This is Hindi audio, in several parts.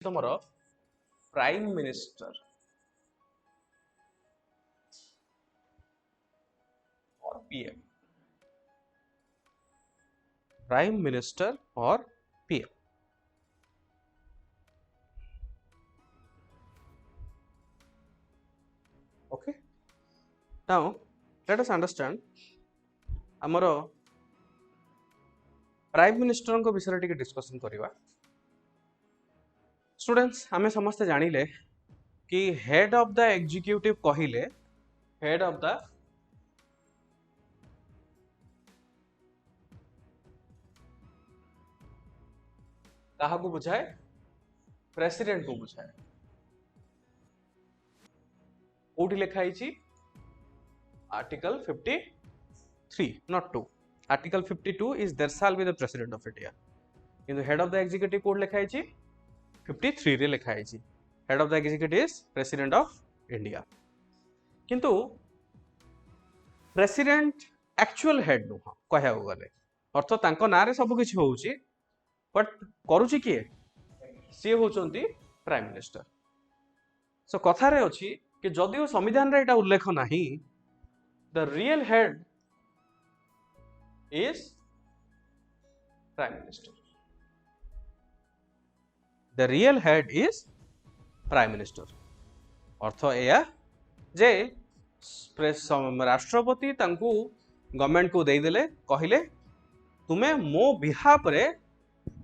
तुमर प्राइम मिनिस्टर और पीएम, प्राइम मिनिस्टर और PM. Okay, now let us understand आमर प्राइम मिनिस्टर को विषय टिके डिस्कशन करवा. स्टूडेंट्स आमे समस्ते जानिले कि हेड ऑफ द एग्जीक्यूटिव कहिले हेड ऑफ द कहा को बुझाए, प्रेसिडेंट को बुझाए. कोठी लिखा ही article 53 not 2. Article 52 is there shall be the president of India. किंतु हेड ऑफ द एग्जीक्यूटिव कोड लिखा ही 53 रे लिखा ही head of the executive is president of India. किंतु प्रेसिडेंट एक्चुअल हेड नुह कहया गले अर्थ तांको नारे सब किछि होउची बट करूची किए सी होचंती प्राइम मिनिस्टर. सो कथा रे अछि कि जदिओ संविधान रे एटा उल्लेख नाही the real head is prime minister. The real head is prime minister. अर्थ एया जे राष्ट्रपति तांकू गवर्नमेंट को दे देले कहिले तुमे मो बिहाफ रे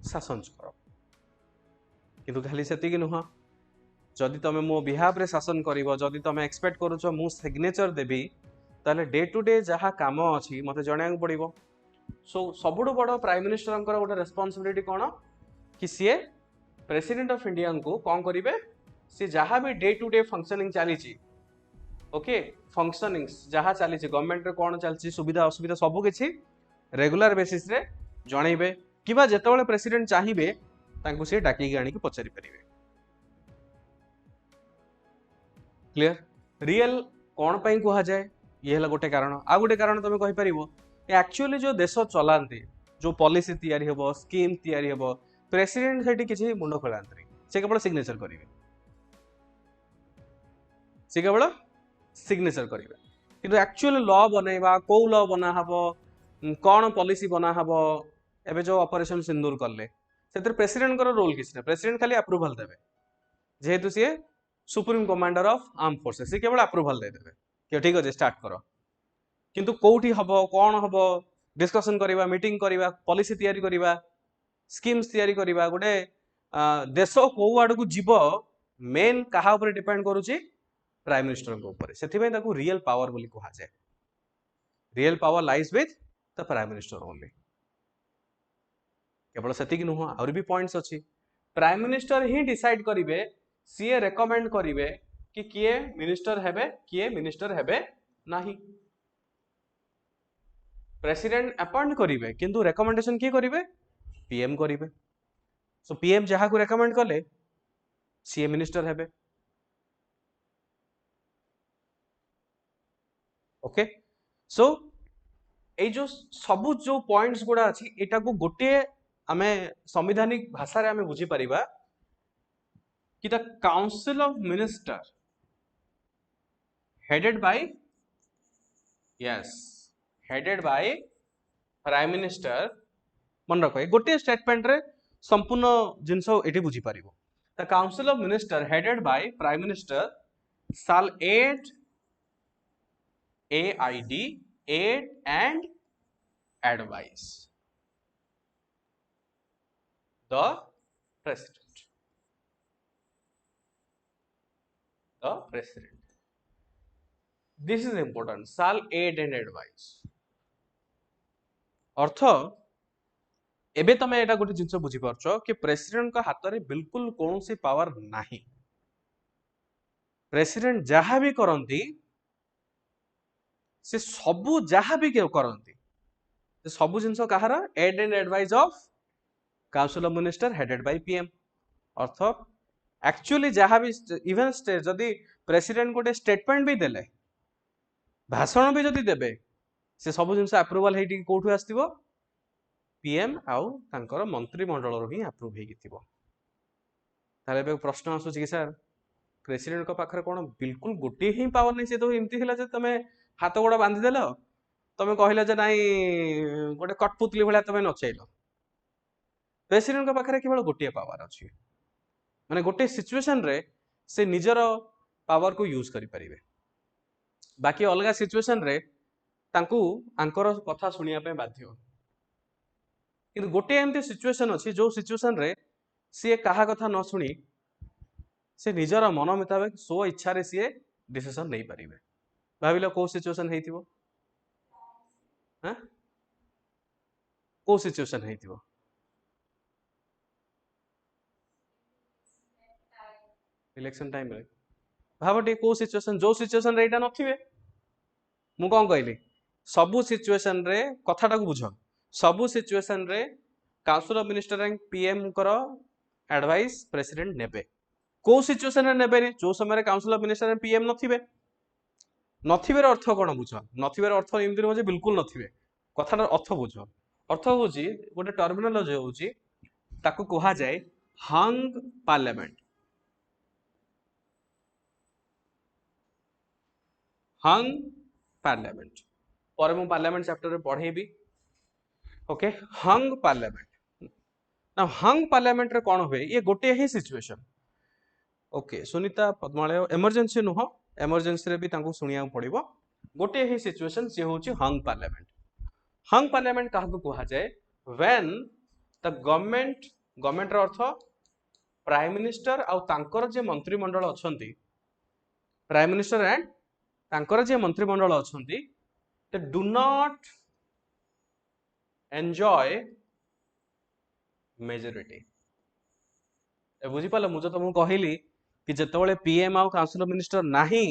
शासन कर. किंतु खाली सेतिकी नुह, जदि तमे मो बिहाफ रे शासन करिवो, जदि तमे एक्सपेक्ट करूछो मु सिग्नेचर देबी ताले डे टू डे जहा काम अछि मते जणायक पड़िवो. सो सबुडो बडो प्राइम मिनिस्टर अंकर गोटे रेस्पोंसिबिलिटी कोन कि सीए प्रेसिडेंट ऑफ इंडिया को कोन करिवे, सी जहा भी डे टू डे फंक्शनिंग चली छी, ओके फंक्शनिंग जहा चली छी गवर्नमेंट रे कोन चली छी सुविधा असुविधा सब किछि रेगुलर बेसिस रे जणाइबे किबा जेतेबेले प्रेसिडेंट चाहिबे तांको से डाकी गाणी के पचारि परिबे. क्लियर. रियल कोन पई कुहा जाय ये हला गोटे कारण. आ गोटे कारण तमे कहि परिबो एक्चुअली जो देश चलांती जो पॉलिसी तैयारी हेबो स्कीम तैयारी हेबो प्रेसिडेंट सेठी किछि मुंडो खोलांतरी, से केवल सिग्नेचर करिवे, से केवल सिग्नेचर करिवे. किंतु एक्चुअली लॉ बनेबा को लॉ बना हबो कौन पॉलिसी बना हबो एबे जो ऑपरेशन सिंदूर करले सेतिर प्रेसिडेंट कर रोल किछ नै. प्रेसिडेंट खाली अप्रूवल देबे जेहेतु सी supreme commander of arm forces, से केवल अप्रूवल दे देबे कि ठीक अछि स्टार्ट करो. किंतु कोठी हबो कोन हबो डिस्कशन करिवा, मीटिंग करिवा, पॉलिसी तैयारी करिवा, स्कीम्स तैयारी करिवा, गोटे देश को आड़ को जीव मेन कहा ऊपर डिपेंड करूची प्राइम मिनिस्टर को ऊपर. सेथि पय ताकू रियल पावर बोली कहा जाय. Real power lies with the prime minister only. केवल सेतिक नुह और भी पॉइंट्स अच्छी. प्राइम मिनिस्टर ही डिसाइड करिवे, सीए रेकमेंड करिवे कि किए मिनिस्टर हेबे किए मिनिस्टर हेबे नाही. प्रेसिडेंट अपॉइंट करिवे किंतु रेकमेंडेशन किए करिवे पीएम करिवे. सो पीएम जहा को रेकमेंड कले सीए मिनिस्टर हेबे. ओके. सो ए जो सबु जो पॉइंट्स गुडा अछि एटा को गोटे आमे संवैधानिक भाषा रे आमे बुझी परिबा कि the council of minister headed by headed by prime minister. मन रखो गोटे स्टेटमेंट रे संपूर्ण जिंस एटी बुझी परिबो. The council of minister headed by prime minister shall aid and advise the president. This is important. Shall aid and advise. अर्थ एबे तमे एटा गोटे जिंस बुझी परछो कि प्रेसिडेंट का हाथ रे बिल्कुल कोनोसी पावर नाही. प्रेसिडेंट जहा भी करंती से सबु जहा भी करंती से सबु जिंस कहार aid and advice of council of minister headed by PM. अर्थ एक्चुअली जहा भी इवन जदि प्रेसिडेंट गोटे स्टेटमेंट भी देले भाषण भी जदि देबे से सब जिंस अप्रूवल हेटी कोठु आस्तिबो पीएम आउ तांकर मंत्री मंडल रो ही अप्रूव हेकी थिबो. ताले बे प्रश्न आसुची कि सर प्रेसिडेंट को पाखरे कोन बिल्कुल गोटे ही पावर नहीं से तो एमती हिला जे तमे हाथ गोड़ बांधी देलो तमे कहिला जे नाही गोटे कटपुतली भला तमे नचैलो प्रेसिडेंट को पाखरे केवल गोटे पावर अछि माने गोटे सिचुएशन रे से निजर पावर को यूज करि परिबे बाकी अलगा सिचुएशन रे तांकू आंकर कथा सुनिया पे बाध्य किंतु गोटे एमती सिचुएशन अछि जो सिचुएशन रे सी कहा कथा न सुनी से निजर मन मुताबिक स्व इच्छा रे सी डिसीजन नहीं पारिबे भाविलो को सिचुएशन हेतिबो हां को सिचुएशन हेतिबो इलेक्शन टाइम रे भावटी को सिचुएशन जो सिचुएशन रे एटा नथिबे मु कोन कहली सबु सिचुएशन रे कथाटा को बुझ सबु सिचुएशन रे council of minister and PM करो एडवाइस प्रेसिडेंट नेबे को सिचुएशन रे नेबे जो समय council of minister and PM नथिबे नथिबेर अर्थ कोन बुझ नथिबेर अर्थ एमति हो जे बिल्कुल नथिबे कथाटा अर्थ बुझ अर्थ होची गोटे टर्मिनोलॉजी होची ताकू कहा जाए हंग पार्लियामेंट हंग पार्लियामेंट पर मु पार्लियामेंट चैप्टर रे पढेबी ओके हंग पार्लियामेंट ना हंग पार्लियामेंट रे कोन होए ये गोटे ही सिचुएशन ओके सुनीता पद्मालय इमरजेंसी नुह इमरजेंसी रे भी तांको सुनिया पड़िबो गोटे ही सिचुएशन से होची हंग पार्लियामेंट काहा को कहा जाए व्हेन द गवर्नमेंट रो अर्थ प्राइम मिनिस्टर आउ तांकर जे मंत्रिमंडल अछंती प्राइम मिनिस्टर एंड तांकर जे मंत्रिमंडल अछंती they do not enjoy majority ए बुझी पालो मु जो तुमको कहली कि जेतबेले पीएम आउ काउंसिल ऑफ मिनिस्टर नाही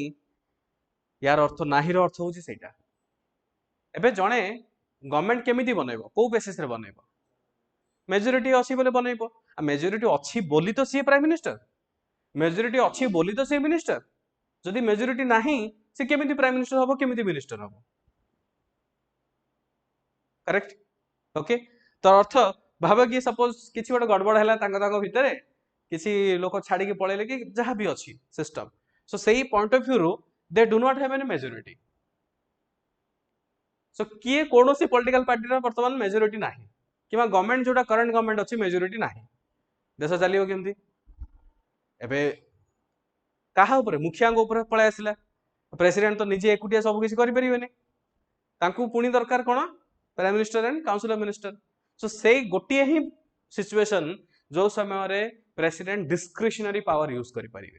यार अर्थ नाही रो अर्थ होची सेटा एबे जणे गवर्नमेंट केमिति बनेबो को बेसिस रे बनेबो मेजॉरिटी अछि बोले बनेबो आ मेजॉरिटी अछि बोली तो सी प्राइम मिनिस्टर मेजॉरिटी अछि बोली तो सी मिनिस्टर जदि मेजॉरिटी नाही से केमिति प्राइम मिनिस्टर होबो केमिति मिनिस्टर होबो करेक्ट ओके तो अर्थ भाबे कि सपोज किछि गोटे गड़बड़ हैला तांको भितरे किसी लोक छाड़ी के पळेले कि जहां भी अछि सिस्टम सो सेही पॉइंट ऑफ व्यू रो they do not have any majority so किए कोनोसी पॉलिटिकल पार्टी रा वर्तमान मेजॉरिटी नाही किबा गवर्नमेंट जोटा करंट गवर्नमेंट अछि मेजॉरिटी नाही देश चलियो केमती एबे काहा ऊपर मुखिया ऊपर पळे आसिला प्रेसिडेंट तो निजे एकुटिया सब किछि करि परिबेनी तांकू पुनी दरकार कोन prime minister and council of minister so सेही गोटिए ही सिचुएशन जो समय रे प्रेसिडेंट डिस्क्रिशनरी पावर यूज करि परिबे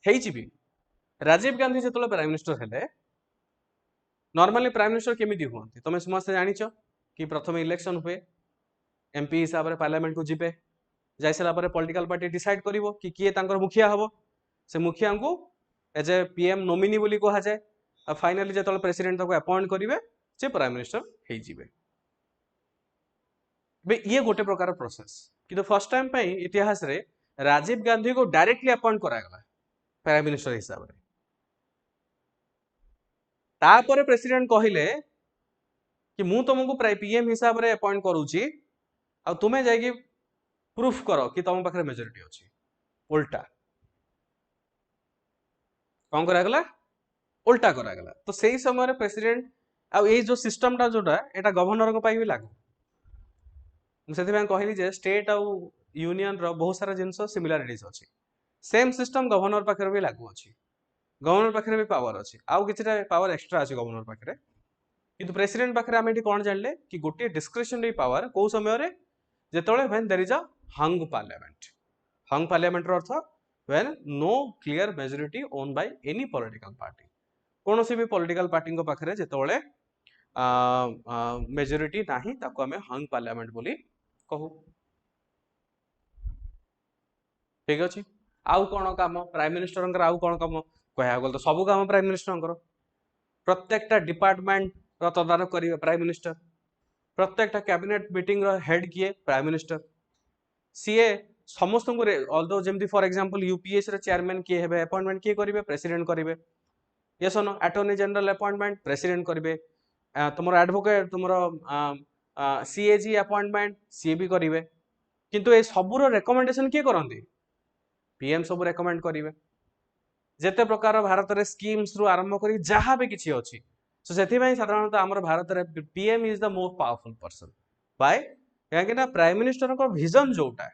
हेइछि भी राजीव गांधी जेतले प्राइम मिनिस्टर हेले नॉर्मली प्राइम मिनिस्टर केमिति हुअन्ति तमे समस्त जानिछो कि प्रथम इलेक्शन हुए एमपी हिसाब रे पार्लियामेंट को जिबे जाय सला परे पॉलिटिकल पार्टी डिसाइड करिवो कि किए तांकर मुखिया हबो से मुखिया को एज ए पीएम नोमिनी बोली कहा जाए आ फाइनली जेतले प्रेसिडेंट ताको अपॉइंट करिवे से प्राइम मिनिस्टर हेइ जिबे बे ये गोटे प्रकार प्रोसेस कि फर्स्ट टाइम पे इतिहास रे राजीव गांधी को डायरेक्टली अपॉइंट करा गला प्राइम मिनिस्टर हिसाब रे तापर प्रेसिडेंट कहिले कि मु तुमको पीएम हिसाब रे अपॉइंट करूची आ तुमे जाई प्रूफ करो कि तुम पाखरे मेजॉरिटी अछि उल्टा कौन करा गला उल्टा करा गला तो सही समय रे प्रेसिडेंट आ ए जो सिस्टम टा जोटा एटा गवर्नर को पाई भी लागू कहली जे स्टेट आउ यूनियन रो बहुत सारा जिनस सिमिलारिटीज अछि सेम सिस्टम गवर्नर पाखरे भी लागू अछि गवर्नर पाखरे भी पावर अछि आउ किछटा पावर एक्स्ट्रा अछि गवर्नर पाखरे किंतु प्रेसिडेंट पाखरे हम एठी कोन जानले कि गोटे डिस्क्रिशनरी पावर को समय रे जेतोले when there is a hung parliament रो अर्थ when no clear majority won by any political party कोनोसी भी पॉलिटिकल पार्टी को पाखरे जेतोले मेजॉरिटी नाही ताको हमें हंग पार्लियामेंट बोली कहू ठीक अछि आउ कोन काम प्राइम मिनिस्टर आउ कोन काम कहया गल तो सब काम प्राइम मिनिस्टर प्रत्येकटा डिपार्टमेंट रो तदारक करिवे प्राइम मिनिस्टर प्रत्येकटा कैबिनेट मीटिंग रो हेड किए प्राइम मिनिस्टर सीए समस्त को ऑल्दो जेमती फॉर एग्जांपल यूपीएस रे चेयरमैन किए हेबे अपॉइंटमेंट किए करिवे प्रेसिडेंट करिवे yes no attorney general appointment president करिवे तुमरो एडवोकेट तुमरो सीएजी अपॉइंटमेंट सीए भी करिवे किंतु ए सबूर रेकमेंडेशन किए करती पीएम सब रेकमेंड करेंगे जेते प्रकार भारत में स्कीम्स रु आरंभ कर जहाँ भी किसी अच्छी सो से साधारणतः आम भारत में PM is the most powerful person by कहीं प्राइम मिनिस्टर विजन जोटा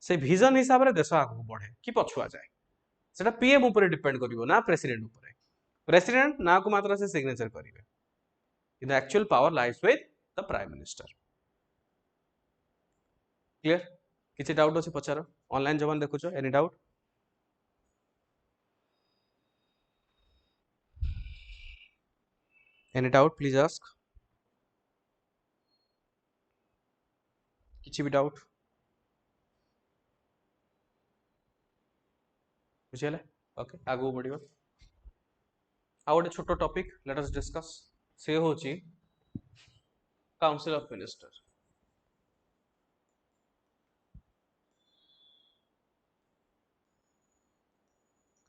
से विजन हिसाब से देश आगे बढ़े कि पछुआ जाए सेटा पीएम ऊपर डिपेंड करिवो ना प्रेसिडेंट ऊपर प्रेसिडेंट ना को मात्र से सिग्नेचर करेंगे किंतु actual power lies with the prime minister clear किसी डाउट अच्छे पचार ऑनलाइन जब देखुच any doubt any doubt please ask किसी भी डाउट बुझे ओके आगू बढ़िया आ गोटे छोट टॉपिक लेट अस डिस्कस से होची council of minister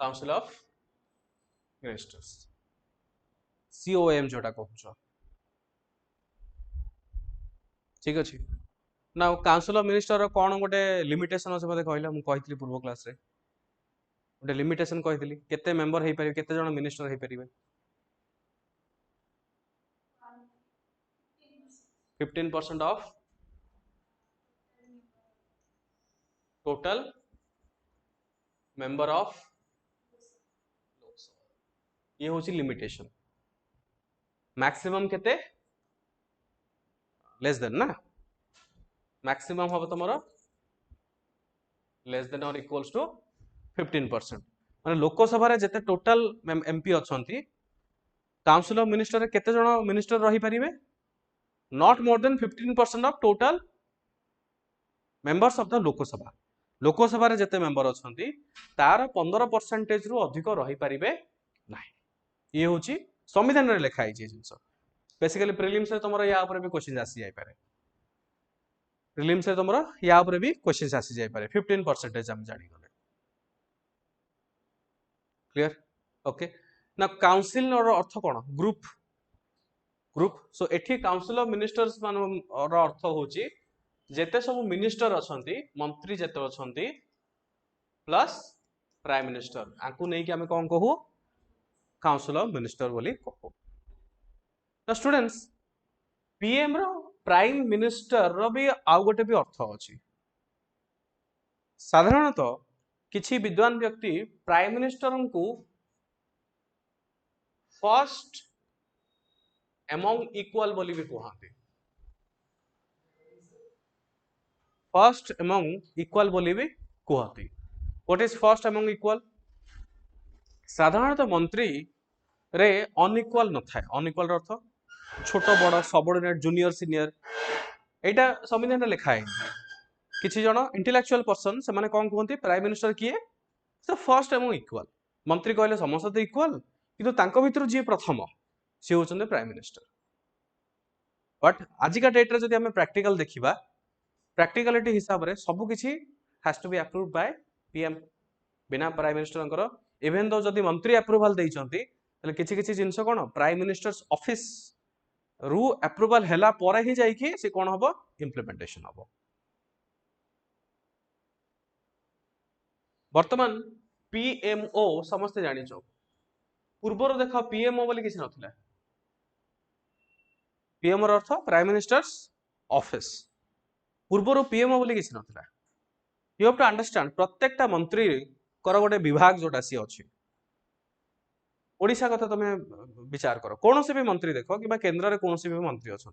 council of ministers COM जोटा कहूछ ठीक अच्छे ना काउंसिल ऑफ मिनिस्टर कौन गोटे लिमिटेशन अच्छे मत कहला मुझे पूर्व क्लास रे गोटे लिमिटेशन कही केते मेंबर हो पारे केते जन मिनिस्टर हो पारे 15% ऑफ टोटल मेंबर ऑफ ये होची लिमिटेशन मैक्सिमम केते लेस देन ना मैक्सिमम हम तुम लेस देन और इक्वल्स टू 15% माने लोकसभा जिते टोटल एमपी अच्छा काउंसिल ऑफ मिनिस्टर केते जन मिनिस्टर रही पारिबे not more than 15% of total members of the Lok Sabha Lok Sabha रे जिते मेंबर अच्छा तार 15% रु अधिक रही पारिबे नाही ये होची संविधान रे लिखा है जिनस बेसिकली प्रीलिम्स रे तुमरो या ऊपर भी क्वेश्चन आसी जाय पारे प्रीलिम्स रे तुमरो या ऊपर भी क्वेश्चन आसी जाय पारे 15% हम जानि गले क्लियर ओके ना काउंसिल रो अर्थ कोन ग्रुप ग्रुप सो एठी काउंसिल ऑफ मिनिस्टर्स मान रो अर्थ होची जेते सब मिनिस्टर अछंती मंत्री जेते अछंती प्लस प्राइम मिनिस्टर आकु नै कि हमें कोन कहू काउंसिल ऑफ मिनिस्टर बोली कहू तो स्टूडेंट्स पीएम रो प्राइम मिनिस्टर रो भी आउ गोटे भी अर्थ अछि साधारणतः किछि विद्वान व्यक्ति प्राइम मिनिस्टर को फर्स्ट एमंग इक्वल बोली भी कहते फर्स्ट एमंग इक्वल बोली भी कहते what is first among equal साधारणतः मंत्री रे अनइक्वल न थाए अनइक्वल अर्थ छोट बड़ सबऑर्डिनेट जूनियर सीनियर एटा संविधान रे लिखा है किछि जण इंटेलेक्चुअल पर्सन से माने कोन कहंती प्राइम मिनिस्टर किए तो फर्स्ट एमंग इक्वल मंत्री कहले समस्त तो इक्वल किंतु तांको भितर जे प्रथम से होचंदे प्राइम मिनिस्टर बट आजिका डेट रे जदि हमें प्रैक्टिकल देखिबा प्रैक्टिकलिटी हिसाब रे सब किछि has to be approved by PM बिना प्राइम मिनिस्टर इवेन दो जदि मंत्री अप्रूवल देइचंती तले किछि किछि जिंस कोन प्राइम मिनिस्टर्स ऑफिस रु अप्रूवल हैला परे ही जाई कि से कोन हबो इंप्लीमेंटेशन हबो वर्तमान पीएमओ समस्त जानिचो पूर्वर देख पीएमओ बोली किछि नथिला पीएमओ अर्थ प्राइम मिनिस्टर्स ऑफिस पूर्वर पीएमओ बोली किछि नथिला यू हैव टू अंडरस्टैंड प्रत्येकटा मंत्री कर गोटे विभाग जोटा सी अच्छी ओडिशा कथा तुम विचार कर कौन से भी मंत्री देख कि केन्द्र में कौन भी मंत्री अच्छा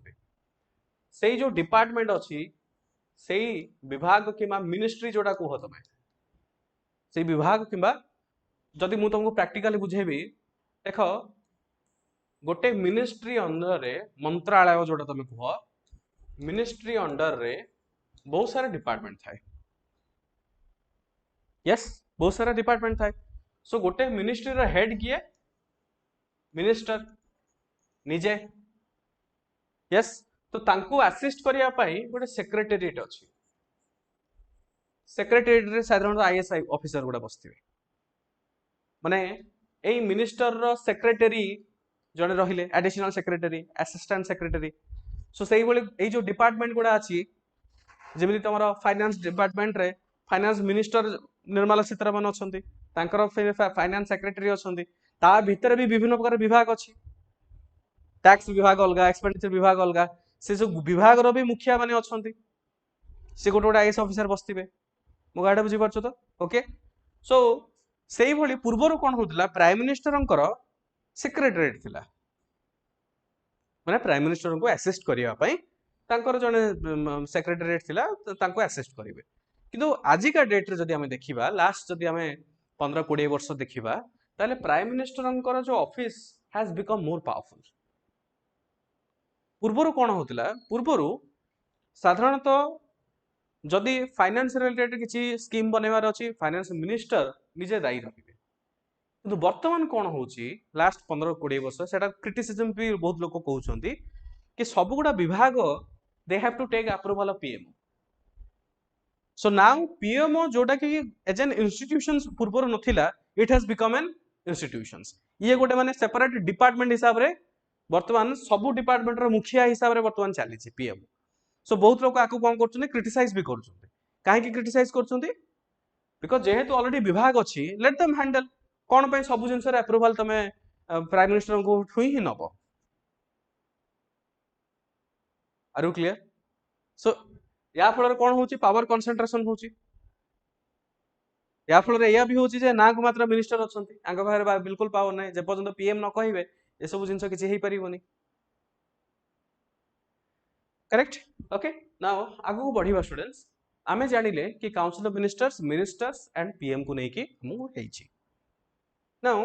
से जो डिपार्टमेंट अच्छी से विभाग कि मिनिस्ट्री जोटा कह तुम से विभाग कि जदि मुझे तुमको प्रैक्टिकली बुझेबी देख गोटे मिनिस्ट्री अंडर रे मंत्रालय जोटा तुम कह मिनिस्ट्री अंडर रे बहुत सारे डिपार्टमेंट थाए यस बहुत सारा डिपार्टमेंट थाए सो गोटे मिनिस्ट्री रो हेड किए मिनिस्टर निजे यस तो तांको असिस्ट करिया पाई गोटे सेक्रेटेरिएट अछि सेक्रेटेरिएट रे साधारणतः आईएएस ऑफिसर गुडा बसथिबे माने एई मिनिस्टर रो सेक्रेटरी जने रहिले एडिशनल सेक्रेटरी असिस्टेंट सेक्रेटरी सो सेही बोली एई जो डिपार्टमेंट गुडा अछि जेमिति तमरो फाइनेंस डिपार्टमेंट रे फाइनेंस मिनिस्टर निर्मला सीतारमण अछंती, तांकर फाइनेंस सेक्रेटरी अछंती, ता भितर भी विभिन्न प्रकार विभाग अछि, टैक्स विभाग अलगा, एक्सपेंडिचर विभाग अलगा, से सब विभाग रो भी मुखिया माने अछंती, से गोटे गोटे आईएएस ऑफिसर बसतिबे, मो गाडा बुझी परछो तो ओके। सो सेही भली पूर्वरु कोन होतला, प्राइम मिनिस्टरंकर सेक्रेटरीट थिला, माने प्राइम मिनिस्टर को असिस्ट करिया पई तांकर जने सेक्रेटरीट थिला, तांको असिस्ट करिवे। किंतु आजिका डेट रे जदि हमें देखिबा, लास्ट जदि हमें 15-20 वर्ष देखिबा, ताले प्राइम मिनिस्टरंकर जो office has become more powerful. पूर्वरु कोन होतला, पूर्वरु साधारणतः जदि फाइनेंस रिलेटेड किसी स्कीम बनेबार अछि, फाइनेंस मिनिस्टर निजे दायी रहिबे। किंतु वर्तमान कोन होउची, लास्ट 15-20 वर्ष सेटा क्रिटिसिज्म भी बहुत लोक कहउछंती कि सब गुडा विभाग they have to take approval of PMO. So now PMO जोटा कि एज एन इंस्टीट्यूशन पूर्वर नथिला, it has become an institutions. ये गोटे माने सेपरेट डिपार्टमेंट हिसाब रे वर्तमान सब डिपार्टमेंट रो मुखिया हिसाब रे वर्तमान चली छि पीएमओ। सो बहुत लोक आकु कोन करछन्ते, क्रिटिसाइज भी करछन्ते। काहे कि क्रिटिसाइज करछन्ते? बिकॉज़ जेहेतु ऑलरेडी विभाग अछि, लेट देम हैंडल। कोन पे सब जिंस रे अप्रूवल तमे प्राइम मिनिस्टर को हुई ही नबो। Are you clear? सो या फल कोन होची, पावर कंसंट्रेशन होची। या फल या भी होची जे ना को मात्र मिनिस्टर अछंती, आंग बाहर बिल्कुल पावर नै, जे पर्यंत पीएम न कहिबे ए सब जिंस किछि हेई परिबोनी। करेक्ट? ओके, नाउ आगु बढ़िबा स्टूडेंट्स, आमे जानिले कि council of ministers, ministers and PM को नेकी हमु हेइची। नाउ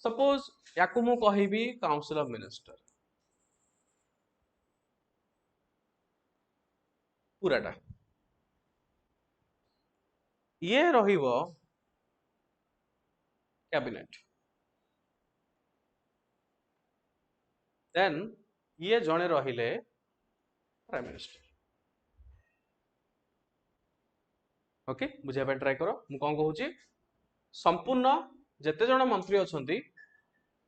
सपोज याकु मु कहिबी काउंसिल ऑफ मिनिस्टर पूराटा, ये रहिबो कैबिनेट, देन ये जणे रहिले प्राइम मिनिस्टर। ओके, बुझिया पे ट्राई करो। मु कोन कहूची, संपूर्ण जेते जण मंत्री अछंती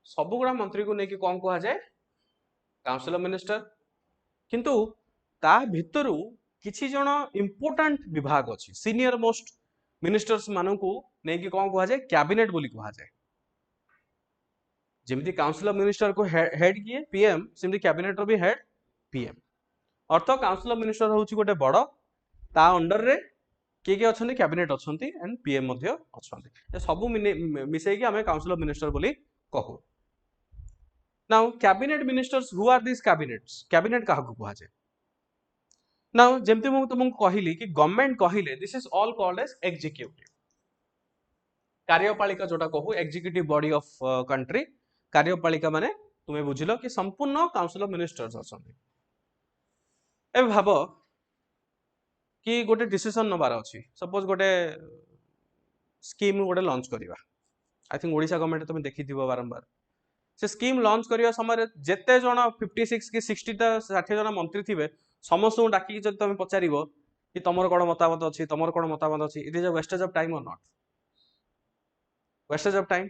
सब गुडा मंत्री को नेकी कोन कहा जाय, काउंसिल ऑफ मिनिस्टर। किंतु ता भितरु किछि जण इंपोर्टेंट विभाग अछि, सीनियर मोस्ट मिनिस्टर्स मानकू नेकी कोन कहा जाय, कैबिनेट बोली कहा जाय। जेमिति काउंसिल ऑफ मिनिस्टर को हेड किए पीएम, सेमिति कैबिनेट रो भी हेड पीएम। अर्थ काउंसिल ऑफ मिनिस्टर होउची गोटे बड़, ता अंडर रे के अछंती, कैबिनेट अछंती एंड पीएम मध्य अछंती। ए सब मिसै कि हमें काउंसिल ऑफ मिनिस्टर बोली कहू। Now cabinet ministers, who are this cabinets, cabinet काहकु कहा जाय। नाउ जेमति मु तुमको कहिली कि गवर्नमेंट कहिले this is all called as executive, कार्यपालिका जोटा कहू, एग्जीक्यूटिव बॉडी ऑफ कंट्री। कार्यपालिका माने तुमे बुझिलो कि संपूर्ण काउंसिल ऑफ मिनिस्टर्स अछंती। ए भाबो कि गोटे डिसीजन नबार अछि, सपोज गोटे स्कीम गोटे लॉन्च करिवा, आई थिंक ओडिशा गवर्नमेंट तुम देखि दिबो बारंबार, से स्कीम लॉन्च करिया समय जेते जण 56 कि 60 टा 60 जण मंत्री थिबे, समस्त डाकी जब तुम पचारिबो कि तमर कोन मतामत अछि, तमर कोन मतामत अछि, it is a wastage of time और नॉट वेस्टेज ऑफ टाइम।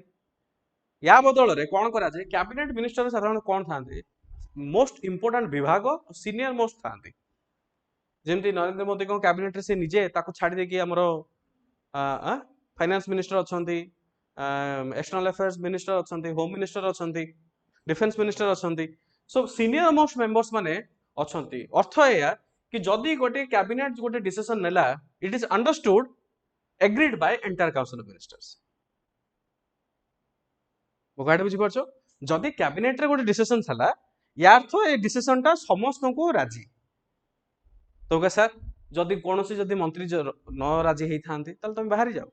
या बदल रे कोन करा जाय, कैबिनेट मिनिस्टर साधारण कोन थांते, मोस्ट इंपोर्टेंट विभाग सीनियर मोस्ट थांते। जेमती नरेंद्र मोदी को कैबिनेट रे से निजे ताको छाडी दे कि हमरो फाइनेंस मिनिस्टर अछंती, एक्सटर्नल अफेयर्स मिनिस्टर अछंती, होम मिनिस्टर अछंती, डिफेंस मिनिस्टर अछंती। सो सीनियर मोस्ट मेंबर्स माने अछंती। अर्थ एया कि जदी गोटे कैबिनेट गोटे डिसीजन नेला, it is understood agreed by entire council of ministers. मोगाडे बुझी परछो, जदी कैबिनेट रे गोटे डिसीजन छला, या अर्थ ए डिसीजन ता समस्त को राजी। तो के सर जदि कोनोसी जदि मंत्री न राजी हेई थांती, तल तुम बाहरी जाओ।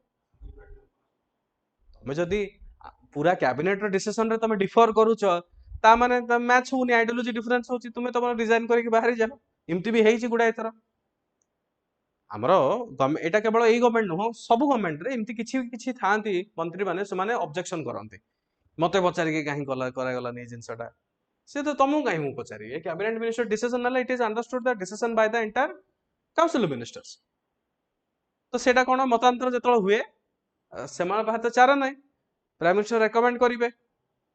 तुम जदि पूरा कैबिनेट रो डिसीजन रे तुम डिफर करूछ, ता माने मैच होनी, आइडियोलॉजी डिफरेंस होची, तुम तुम रिजाइन करके बाहरी जाओ। इमती भी हेई छि गुडा एथरा हमरो एटा केवल एई गवर्नमेंट नुह, सब गवर्नमेंट रे इमती किछि किछि थांती मंत्री माने, से माने ऑब्जेक्शन करंती, मते पचारि के काहे करा गला नै जिंसटा, से तो तुमको काहे मु पचारि। ए कैबिनेट मिनिस्टर डिसीजन नला, it is understood the decision by the entire council of ministers. तो सेटा कोन मतांतर जतळ हुए, सेमान पाहे तो चारा नै, प्राइम मिनिस्टर रेकमेंड करिवे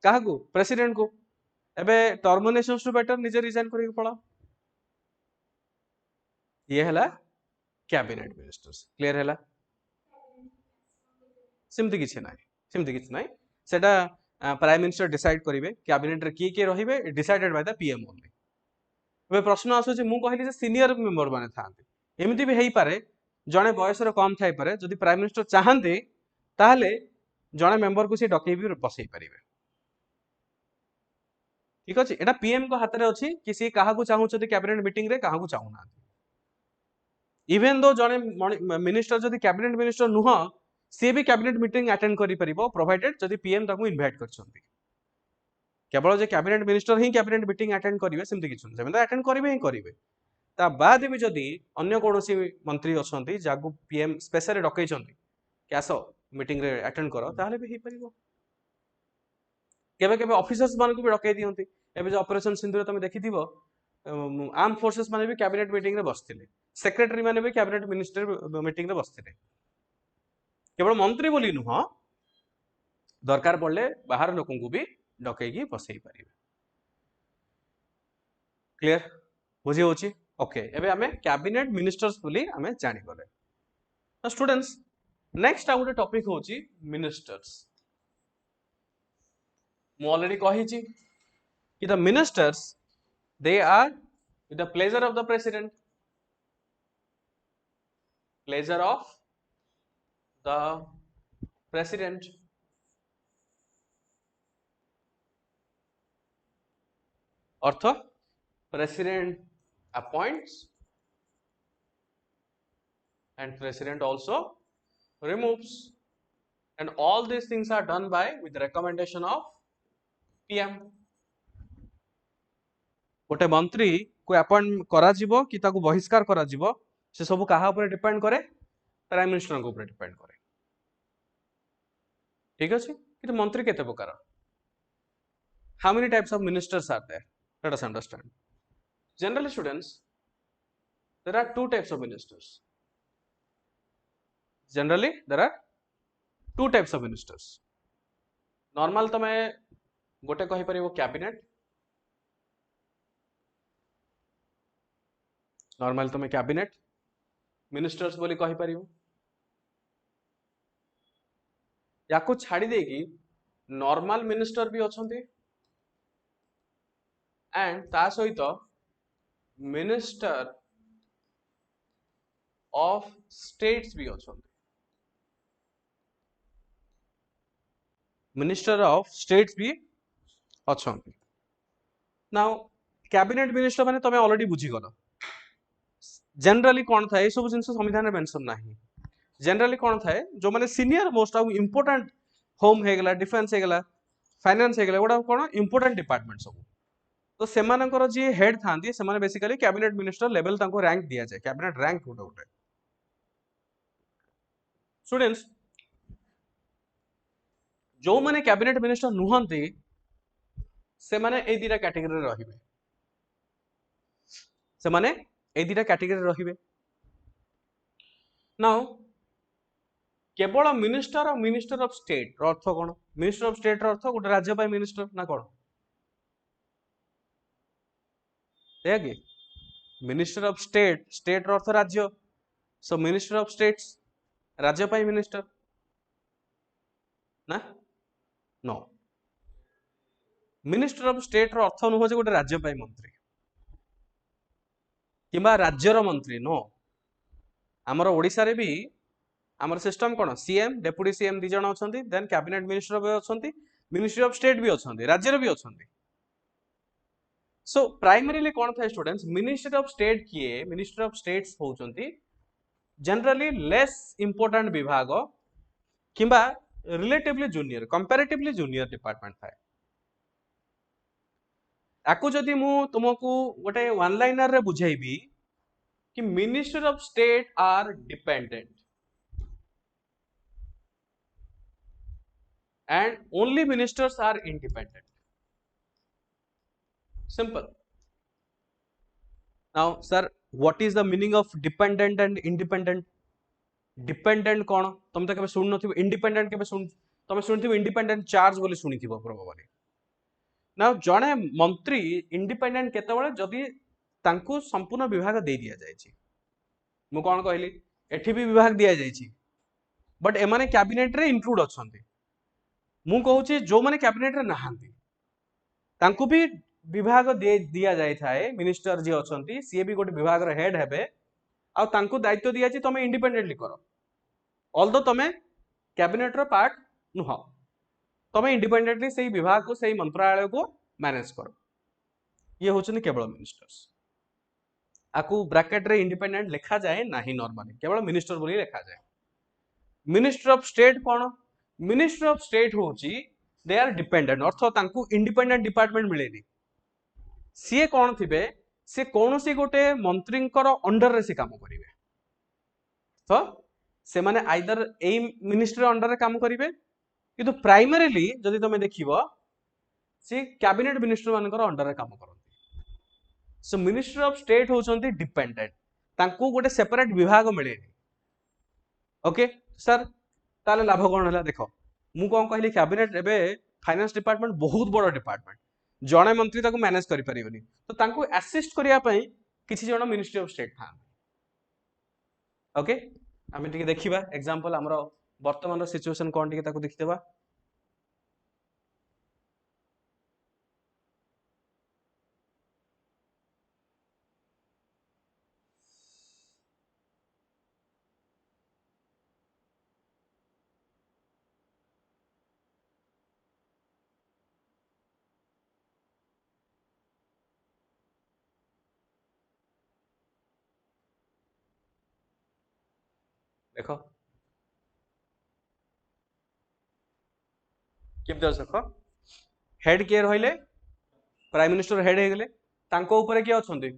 काहाकू, प्रेसिडेंट को। एबे टर्मिनेशन टू बेटर निजे रिजाइन करके पळा ये हला कैबिनेट मिनिस्टर्स क्लियर हला सिमती किछि नाइ सेटा प्राइम मिनिस्टर डिसाइड करिवे कैबिनेट रे की रहिबे decided by the PM only एबे प्रश्न आसुछि मु कहिली जे सीनियर मेंबर माने थांते एमिति भी हेई पारे जणे बयस रे कम थाई पारे जदि प्राइम मिनिस्टर चाहंते ताहले जणे मेंबर को से डकै भी बसई परिवे ठीक अछि एटा पीएम को हाथ रे अछि कि से काहा को चाहू छथि कैबिनेट मीटिंग रे काहा को चाहू ना इवन दो जणे मिनिस्टर जदि कैबिनेट मिनिस्टर नुह से भी कैबिनेट मीटिंग अटेंड करि परिबो प्रोवाइडेड जदि पीएम ताकू इनवाइट करछंती केवल जे कैबिनेट मिनिस्टर ही कैबिनेट मीटिंग अटेंड करिवे सेमति किछु सेमति अटेंड करिवे ही करिवे ता बाद भी जदि अन्य कोनोसी मंत्री अछंती जागु पीएम स्पेशली डकै छंती कि आसो मीटिंग रे अटेंड करो ताहले भी हे परिबो केबे केबे ऑफिसर्स मान को भी डकै दियंती एबे जे ऑपरेशन सिंधु तमे देखिथिबो आर्म फोर्सेस माने भी कैबिनेट मीटिंग रे बसथिले सेक्रेटरी माने भी कैबिनेट मिनिस्टर मीटिंग रे बसथिले केवल मंत्री बोली नुह दरकार पड़ले बाहर लोकन को भी डकैकी बसई पारिबे क्लियर बुझी होची ओके एबे हमें कैबिनेट मिनिस्टर्स बोली हमें जानि गले ना स्टूडेंट्स नेक्स्ट आ गोटे टॉपिक होची मिनिस्टर्स मु ऑलरेडी कहि छी कि the ministers they are with the pleasure of the president earth president appoints and president also removes and all these things are done by with the recommendation of PM गोटे मंत्री को अपॉइंट करा जिवो कि ताकू बहिष्कार करा जिवो से सब कहा ऊपर डिपेंड करे प्राइम मिनिस्टर को ऊपर डिपेंड करे ठीक अछि कि मंत्री केते प्रकार how many types of ministers are there let us understand generally students there are two types of ministers generally there are two types of ministers normal तमे गोटे कहि परिबो कैबिनेट नॉर्मल तुम कैबिनेट मिनिस्टर्स बोली कहि परिबो याको छाड़ी देगी नॉर्मल मिनिस्टर भी अछंती एंड ता सहित मिनिस्टर ऑफ स्टेट्स भी अछंती मिनिस्टर ऑफ स्टेट्स भी अछंती नाउ कैबिनेट मिनिस्टर माने तमे ऑलरेडी बुझी गलो जनरली कौन था सब जिन संविधान में मेंशन नहीं जनरली कौन था जो माने senior most of important home हे गला डिफेंस हे गला फाइनेंस हे गला गोटा कौन इंपोर्टेंट डिपार्टमेंट सब तो सेमानकर जी हेड थांती से माने बेसिकली कैबिनेट मिनिस्टर लेवल तांको रैंक दिया जाए कैबिनेट रैंक गोटे गोटे स्टूडेंट्स जो माने कैबिनेट मिनिस्टर नुहंती से माने ए दिरा कैटेगरी रहिबे से माने ए दिटा कैटेगरी रहिबे नाउ केवल मिनिस्टर और मिनिस्टर ऑफ स्टेट अर्थ कोन मिनिस्टर ऑफ स्टेट अर्थ गोटे राज्य पाई मिनिस्टर ना कोन देगे मिनिस्टर ऑफ स्टेट स्टेट अर्थ राज्य सो मिनिस्टर ऑफ स्टेट्स राज्य पाई मिनिस्टर ना नो मिनिस्टर ऑफ स्टेट रो अर्थ नुह जे गोटे राज्य पाई मंत्री किबा राज्यर मंत्री नो आमर ओडिसा रे भी आमर सिस्टम कोन सीएम डेप्यूटी सीएम दि जण अछंती देन कैबिनेट मिनिस्टर भी अछंती मिनिस्ट्री ऑफ स्टेट भी अछंती राज्य रे भी अछंती सो प्राइमरीली कोन था स्टूडेंट्स मिनिस्ट्री ऑफ स्टेट किए मिनिस्ट्री ऑफ स्टेट्स होचंती जनरली लेस इंपोर्टेंट विभाग किबा relatively junior comparatively junior department था आकु जदि मु तुमको गोटे वन लाइनर रे बुझाइबी कि minister of state are dependent and only ministers are independent simple now sir what is the meaning of dependent and independent dependent कौन तुम तो केबे सुन नथिबो इंडिपेंडेंट केबे सुन तुम सुनथिबो इंडिपेंडेंट चार्ज बोली सुनिथिबो प्रोबेबली ना जड़े मंत्री इंडिपेंडेंट केतबेले जदि तांकू संपूर्ण विभाग दे दिया जायछि मु कौन कहली एठी भी विभाग दिया जायछि बट एमाने कैबिनेट रे इंक्लूड अछंती मु कहूछि जो माने कैबिनेट रे नहांती तांकू भी विभाग दे दिया जाय थाए मिनिस्टर जी अछंती सी भी गोटे विभाग रे हेड हेबे आ तांकू दायित्व दिया छि तमे इंडिपेंडेंटली करो ऑल्दो तमे कैबिनेट रो पार्ट नुह तमे इंडिपेंडेंटली सेही विभाग को सेही मंत्रालय को मैनेज करो ये होचनी केवल मिनिस्टर्स आकु ब्रैकेट रे इंडिपेंडेंट लिखा जाए नाही नॉर्मली केवल मिनिस्टर बोली लिखा जाए मिनिस्टर ऑफ स्टेट कौन मिनिस्टर ऑफ स्टेट होची दे आर डिपेंडेंट अर्थ तांकू इंडिपेंडेंट डिपार्टमेंट मिलेनी सीए कौन थिबे से कौनसी गोटे मंत्रींकर अंडर रे से काम करिवे तो से माने आइदर ए मिनिस्टर अंडर रे काम करिवे किंतु प्राइमरीली जदि तमे देखिबो से कैबिनेट मिनिस्टर मानकर अंडर रे काम करंती सो मिनिस्टर ऑफ स्टेट होचंती डिपेंडेंट तांकू गोटे सेपरेट विभाग मिलेनी ओके सर ताले लाभ कोन हला देखो मु कोन कहली कैबिनेट एबे फाइनेंस डिपार्टमेंट बहुत बड़ डिपार्टमेंट जणे मंत्री ताको मैनेज करि परिबनी तो तांकू असिस्ट करिया पई किछि जण मिनिस्ट्री ऑफ स्टेट था ओके आमे टिके देखिबा एग्जांपल हमरो वर्तमान सिचुएशन कोन टिके ताको देखितेबा देखो केमते देखो हेड के रहिले प्राइम मिनिस्टर हेड हे गेले तांको ऊपर के अछंती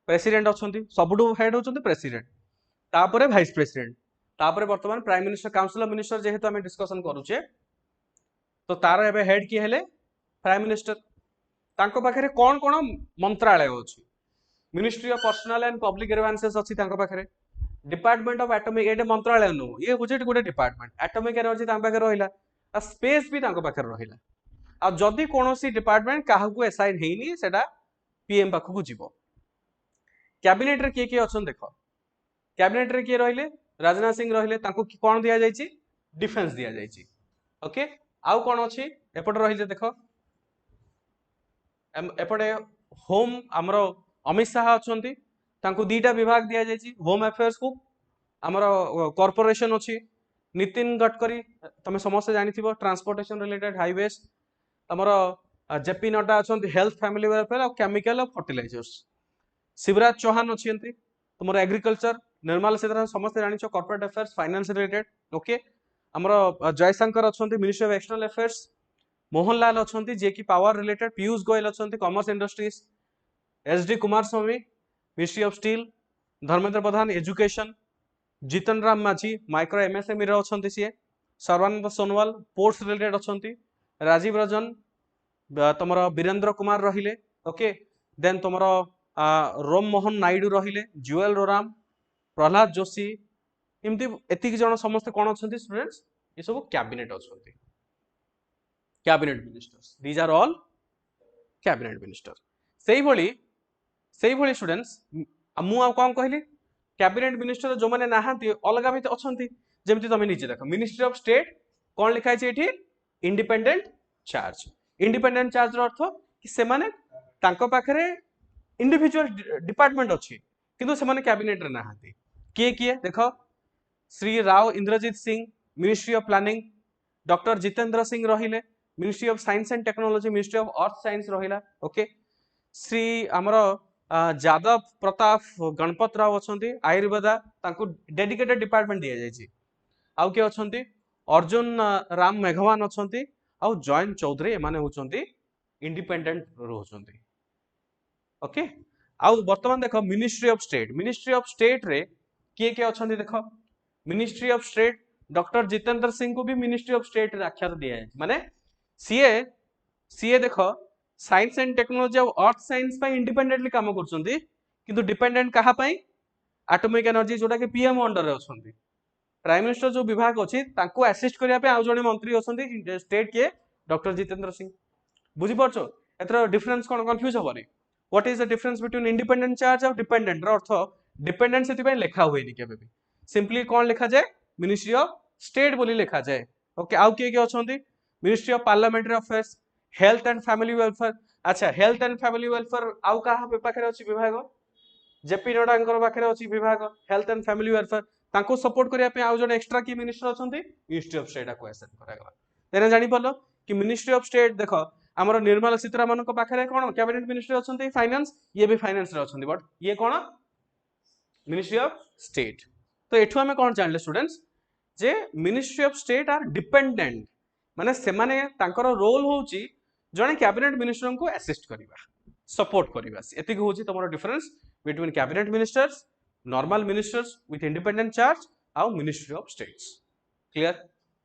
प्रेसिडेंट अछंती सबुठु हेड होचंती प्रेसिडेंट तापरे वाइस प्रेसिडेंट तापरे वर्तमान prime minister council of minister जेहेतु आमे डिस्कशन करूचे तो तार एबे हेड की हेले प्राइम मिनिस्टर तांको पाखरे कोन कोन मंत्रालय अछि ministry of personal and public grievances अछि तांको पाखरे डिपार्टमेंट ऑफ एटॉमिक एटे मंत्रालय नु ये बुझे गोटे डिपार्टमेंट एटॉमिक एनर्जी तांको पाखरे रहिला आ स्पेस भी तांको पाखरे रहिला आ जदि कोनोसी डिपार्टमेंट काहाकू असाइन हेइनी सेटा पीएम पाखकू जीवो कैबिनेट रे के अछन देखो कैबिनेट रे के रहिले राजनाथ सिंह रहिले तांको कोन दिया जायछि डिफेंस दिया जायछि ओके आउ कोन अछि एपट रहिले देखो एपटे होम हमरो अमित शाह अछंती तांको दीटा विभाग दिया जायछि होम अफेयर्स को हमरो कॉर्पोरेशन अछि नितिन गडकरी तमे समस्त जानिथिबो ट्रांसपोर्टेशन रिलेटेड हाईवेज हमरो जेपी नड्डा अछंती हेल्थ फैमिली वेलफेयर और केमिकल और फर्टिलाइजर्स शिवराज चौहान अछंती तुमरो एग्रीकल्चर निर्मला सीतारमण समस्त जानिछो corporate affairs finance related okay हमरो जयशंकर अछंती ministry of external affairs Mohanlal अछंती जे की पावर रिलेटेड पीयूष गोयल अछंती commerce industries SD Kumaraswamy ministry of steel Dharmendra Pradhan education Jitan Ram Manjhi micro MSME रे अछंती सीए सर्वानंद सोनवाल पोर्ट्स रिलेटेड अछंती राजीव रंजन तमरो वीरेंद्र कुमार रहिले ओके देन तमरो रोम मोहन नायडू रहिले जुएल रोराम प्रहलाद जोशी इमती एतिक जण समस्त कोन अछंती स्टूडेंट्स ये सब कैबिनेट अछंती cabinet ministers these are all cabinet minister सेही भली स्टूडेंट्स मु आ कोन कहली कैबिनेट मिनिस्टर जो माने नाहांती अलगा भी अछंती जेमती तमे नीचे देखो मिनिस्ट्री ऑफ स्टेट कोन लिखाइ छै एठी इंडिपेंडेंट चार्ज रो अर्थ कि से माने तांको पाखरे इंडिविजुअल डिपार्टमेंट अछि किंतु से माने कैबिनेट रे नाहांती किए देखो Shri Rao Inderjit Singh ministry of planning doctor Jitendra Singh रहिले ministry of science and technology ministry of earth science रहिला ओके श्री हमरो जादव प्रताप गणपत राव अछंती आयुर्वेदा तांको डेडिकेटेड डिपार्टमेंट दिया जायछि आउ के अछंती अर्जुन राम मेघवान अछंती आउ जॉइन चौधरी एमाने होचंती इंडिपेंडेंट रहउचंती ओके आउ वर्तमान देखो मिनिस्ट्री ऑफ स्टेट रे के अछंती देखो ministry of state doctor Jitendra Singh को भी मिनिस्ट्री ऑफ स्टेट रे आख्या दिया है माने सीए देखो science and technology of earth science पे इंडिपेंडेंटली काम करछंती किंतु डिपेंडेंट कहा पे एटॉमिक एनर्जी जोटा के पीएम अंडर रे अछंती प्राइम मिनिस्टर जो विभाग अछि तांको असिस्ट करिया पे आ जणे मंत्री अछंती स्टेट के डॉक्टर जितेंद्र सिंह बुझी पारछो एतर डिफरेंस कोन कंफ्यूज होबनी what is the difference between independent charge और डिपेंडेंट रो अर्थ डिपेंडेंट सेति लिखा हुएनी केबे भी सिंपली कोन लिखा जाए मिनिस्ट्री ऑफ स्टेट बोली लिखा जाए ओके आउ के अछंती ministry of parliamentary affairs health and family welfare अच्छा हेल्थ एंड फैमिली वेलफेयर आउ का पाखरे अछि विभाग जेपी नड्डा पाखरे अछि विभाग हेल्थ एंड फैमिली वेलफेयर तांको सपोर्ट करिया पे आउ जन एक्स्ट्रा की मिनिस्टर अछंती मिनिस्ट्री ऑफ स्टेट को असाइन करा गला तेने जानि पलो कि मिनिस्ट्री ऑफ स्टेट देखो हमर निर्मला सीतारमण को पाखरे कोन कैबिनेट मिनिस्टर अछंती फाइनेंस ये भी फाइनेंस रे अछंती बट ये कोन मिनिस्ट्री ऑफ स्टेट तो एठु हमें कोन जानले स्टूडेंट्स जे ministry of state are dependent माने से माने तांकर रोल होउची जने कैबिनेट मिनिस्टर को असिस्ट करिबा सपोर्ट करिबा एति होउची तमरो difference between cabinet ministers normal ministers with independent charge आउ मिनिस्ट्री ऑफ स्टेट्स क्लियर